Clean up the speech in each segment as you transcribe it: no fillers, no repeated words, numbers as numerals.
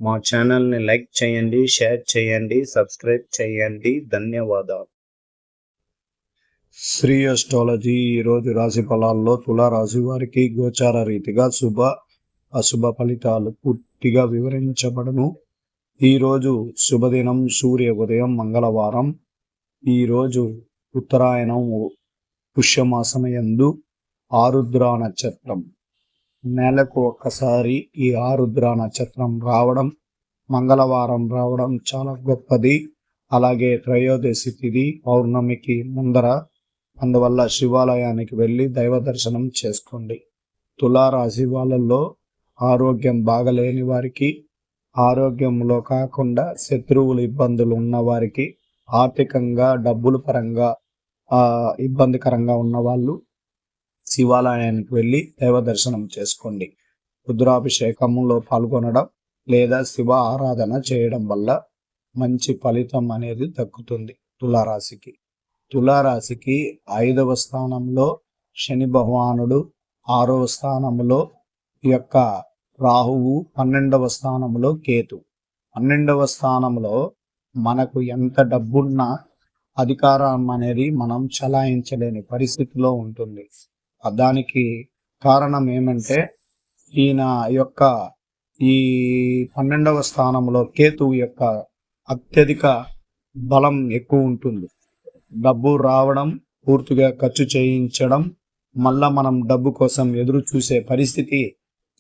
మా ఛానల్ని లైక్ చేయండి, షేర్ చేయండి, సబ్స్క్రైబ్ చేయండి. ధన్యవాదాలు. శ్రీ అస్ట్రాలజీ ఈరోజు రాశి ఫలాల్లో తులారాశి వారికి గోచార రీతిగా శుభ అశుభ ఫలితాలు పూర్తిగా వివరించబడను. ఈరోజు శుభదినం సూర్య ఉదయం మంగళవారం. ఈరోజు ఉత్తరాయణం పుష్యమాసమయందు ఆరుద్ర నక్షత్రం. నెలకు ఒక్కసారి ఈ ఆరుద్ర నక్షత్రం రావడం, మంగళవారం రావడం చాలా గొప్పది. అలాగే త్రయోదశి తిథి పౌర్ణమికి ముందర, అందువల్ల శివాలయానికి వెళ్ళి దైవ దర్శనం చేసుకోండి. తులారాశి వాళ్ళల్లో ఆరోగ్యం బాగలేని వారికి, ఆరోగ్యంలో కాకుండా శత్రువులు ఇబ్బందులు ఉన్న వారికి, ఆర్థికంగా డబ్బుల పరంగా ఇబ్బందికరంగా ఉన్న వాళ్ళు శివాలయానికి వెళ్ళి దైవ దర్శనం చేసుకోండి. రుద్రాభిషేకంలో పాల్గొనడం లేదా శివ ఆరాధన చేయడం వల్ల మంచి ఫలితం అనేది దక్కుతుంది. తులారాశికి 5వ స్థానంలో శని భగవానుడు, 6వ స్థానంలో యొక్క రాహువు, 12వ స్థానంలో కేతు. 12వ స్థానంలో మనకు ఎంత డబ్బున్నా అధికారం అనేది మనం చలాయించలేని పరిస్థితిలో ఉంటుంది. దానికి కారణం ఏమంటే ఈయన యొక్క ఈ 12వ స్థానంలో కేతువు యొక్క అత్యధిక బలం ఎక్కువ ఉంటుంది. డబ్బు రావడం, పూర్తిగా ఖర్చు చేయించడం, మళ్ళా మనం డబ్బు కోసం ఎదురు చూసే పరిస్థితి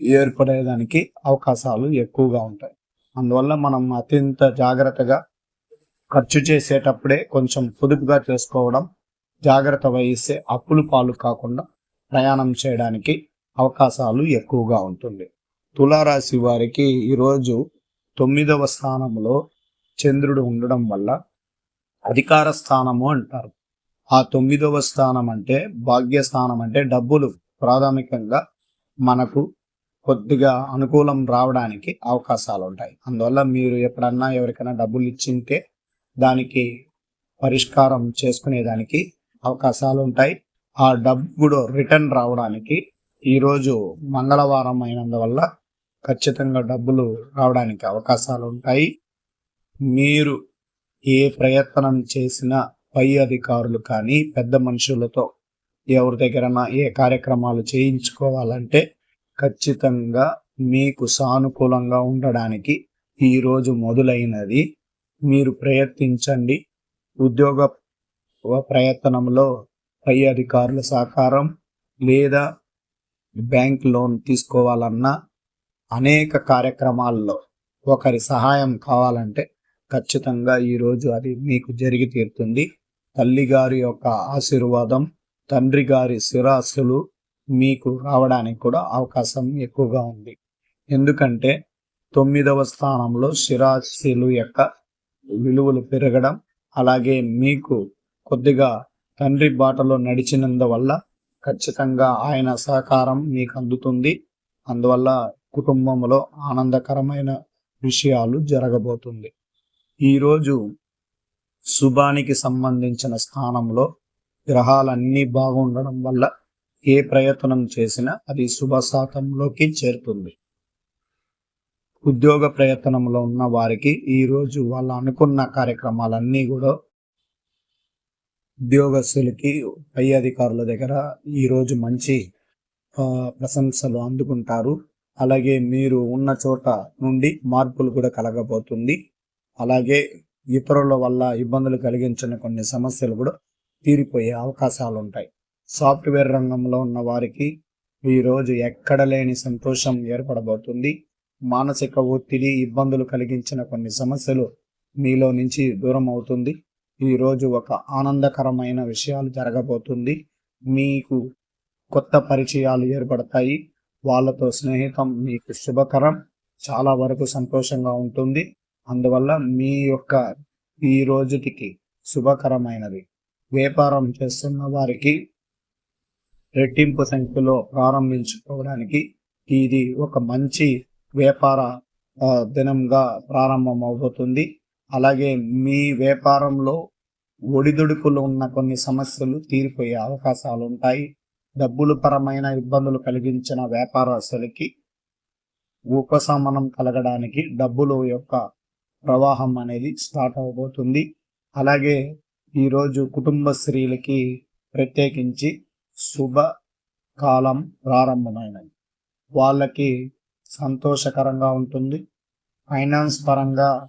ఏర్పడేదానికి అవకాశాలు ఎక్కువగా ఉంటాయి. అందువల్ల మనం అత్యంత జాగ్రత్తగా ఖర్చు చేసేటప్పుడే కొంచెం పొదుపుగా చేసుకోవడం, జాగ్రత్త వహిస్తే అప్పులు పాలు కాకుండా ప్రయాణం చేయడానికి అవకాశాలు ఎక్కువగా ఉంటుంది. తులారాశి వారికి ఈరోజు 9వ స్థానంలో చంద్రుడు ఉండడం వల్ల అధికార స్థానము అంటారు. ఆ 9వ స్థానం అంటే భాగ్యస్థానం, అంటే డబ్బులు ప్రాథమికంగా మనకు కొద్దిగా అనుకూలం రావడానికి అవకాశాలు ఉంటాయి. అందువల్ల మీరు ఎప్పుడన్నా ఎవరికైనా డబ్బులు ఇచ్చింటే దానికి పరిష్కారం చేసుకునేదానికి అవకాశాలు ఉంటాయి. ఆ డబ్బు రిటర్న్ రావడానికి ఈరోజు మంగళవారం అయినందువల్ల ఖచ్చితంగా డబ్బులు రావడానికి అవకాశాలు ఉంటాయి. మీరు ఏ ప్రయత్నం చేసినా పై అధికారులు కానీ పెద్ద మనుషులతో ఎవరి దగ్గరన్నా ఏ కార్యక్రమాలు చేయించుకోవాలంటే ఖచ్చితంగా మీకు సానుకూలంగా ఉండడానికి ఈరోజు మొదలైనది. మీరు ప్రయత్నించండి. ఉద్యోగ ప్రయత్నంలో పై అధికారుల సహకారం లేదా బ్యాంక్ లోన్ తీసుకోవాలన్నా, అనేక కార్యక్రమాల్లో ఒకరి సహాయం కావాలంటే ఖచ్చితంగా ఈరోజు అది మీకు జరిగి తీరుతుంది. తల్లిగారి యొక్క ఆశీర్వాదం, తండ్రి గారి స్థిరాస్తులు మీకు రావడానికి కూడా అవకాశం ఎక్కువగా ఉంది. ఎందుకంటే 9వ స్థానంలో స్థిరాస్తులు యొక్క విలువలు పెరగడం, అలాగే మీకు కొద్దిగా తండ్రి బాటలో నడిచినందువల్ల ఖచ్చితంగా ఆయన సహకారం మీకు అందుతుంది. అందువల్ల కుటుంబంలో ఆనందకరమైన విషయాలు జరగబోతుంది. ఈరోజు శుభానికి సంబంధించిన స్థానంలో గ్రహాలన్నీ బాగుండడం వల్ల ఏ ప్రయత్నం చేసినా అది శుభశాతంలోకి చేరుతుంది. ఉద్యోగ ప్రయత్నంలో ఉన్న వారికి ఈరోజు వాళ్ళు అనుకున్న కార్యక్రమాలన్నీ కూడా ఉద్యోగస్తులకి పై అధికారుల దగ్గర ఈరోజు మంచి ప్రశంసలు అందుకుంటారు. అలాగే మీరు ఉన్న చోట నుండి మార్పులు కూడా కలగబోతుంది. అలాగే ఇతరుల వల్ల ఇబ్బందులు కలిగించిన కొన్ని సమస్యలు కూడా తీరిపోయే అవకాశాలు ఉంటాయి. సాఫ్ట్వేర్ రంగంలో ఉన్న వారికి ఈరోజు ఎక్కడ లేని సంతోషం ఏర్పడబోతుంది. మానసిక ఒత్తిడి, ఇబ్బందులు కలిగించిన కొన్ని సమస్యలు మీలో నుంచి దూరం అవుతుంది. ఈరోజు ఒక ఆనందకరమైన విషయాలు జరగబోతుంది. మీకు కొత్త పరిచయాలు ఏర్పడతాయి. వాళ్ళతో స్నేహితం మీకు శుభకరం, చాలా వరకు సంతోషంగా ఉంటుంది. అందువల్ల మీ యొక్క ఈ రోజుటికి శుభకరమైనది. వ్యాపారం చేస్తున్న వారికి రెట్టింపు సంఖ్యలో ప్రారంభించుకోవడానికి ఇది ఒక మంచి వ్యాపార దినంగా ప్రారంభం అవబోతుంది. అలాగే మీ వ్యాపారంలో ఒడిదుడుకులు ఉన్న కొన్ని సమస్యలు తీరిపోయే అవకాశాలు ఉంటాయి. డబ్బులు పరమైన ఇబ్బందులు కలిగించిన వ్యాపారస్తులకి ఉపశమనం కలగడానికి డబ్బుల యొక్క ప్రవాహం అనేది స్టార్ట్ అవబోతుంది. అలాగే ఈరోజు కుటుంబ స్త్రీలకి ప్రత్యేకించి శుభ కాలం ప్రారంభమైనది. వాళ్ళకి సంతోషకరంగా ఉంటుంది. ఫైనాన్స్ పరంగా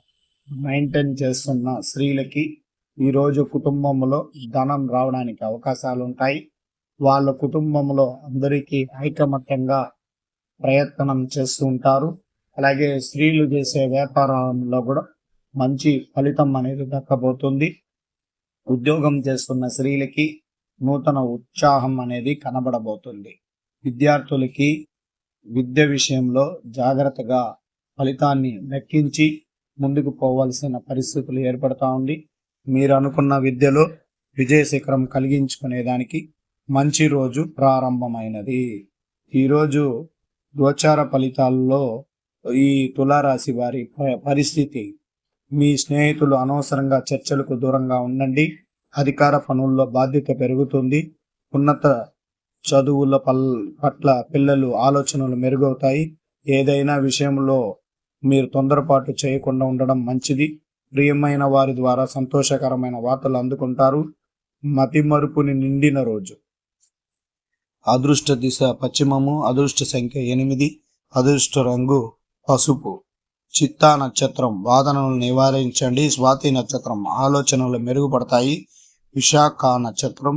మెయింటైన్ చేస్తున్న స్త్రీలకి ఈరోజు కుటుంబంలో ధనం రావడానికి అవకాశాలు ఉంటాయి. వాళ్ళ కుటుంబంలో అందరికీ ఐకమత్యంగా ప్రయత్నం చేస్తూ ఉంటారు. అలాగే స్త్రీలు చేసే వ్యాపారంలో కూడా మంచి ఫలితం అనేది దక్కబోతుంది. ఉద్యోగం చేస్తున్న స్త్రీలకి నూతన ఉత్సాహం అనేది కనబడబోతుంది. విద్యార్థులకి విద్య విషయంలో జాగ్రత్తగా ఫలితాన్ని లెక్కించి ముందుకు పోవాల్సిన పరిస్థితులు ఏర్పడతా ఉంది. మీరు అనుకున్న విద్యలో విజయ శిఖరం కలిగించుకునేదానికి మంచి రోజు ప్రారంభమైనది. ఈరోజు గోచార ఫలితాల్లో ఈ తులారాశి వారి పరిస్థితి, మీ స్నేహితులు అనవసరంగా చర్చలకు దూరంగా ఉండండి. అధికార పనుల్లో బాధ్యత పెరుగుతుంది. ఉన్నత చదువుల పట్ల పిల్లలు ఆలోచనలు మెరుగవుతాయి. ఏదైనా విషయంలో మీరు తొందరపాటు చేయకుండా ఉండడం మంచిది. ప్రియమైన వారి ద్వారా సంతోషకరమైన వార్తలు అందుకుంటారు. మతిమరుపుని నిండిన రోజు. అదృష్ట దిశ పశ్చిమము, అదృష్ట సంఖ్య 8, అదృష్ట రంగు పసుపు. చిత్తా నక్షత్రం వాదనలు నివారించండి. స్వాతి నక్షత్రం ఆలోచనలు మెరుగుపడతాయి. విశాఖ నక్షత్రం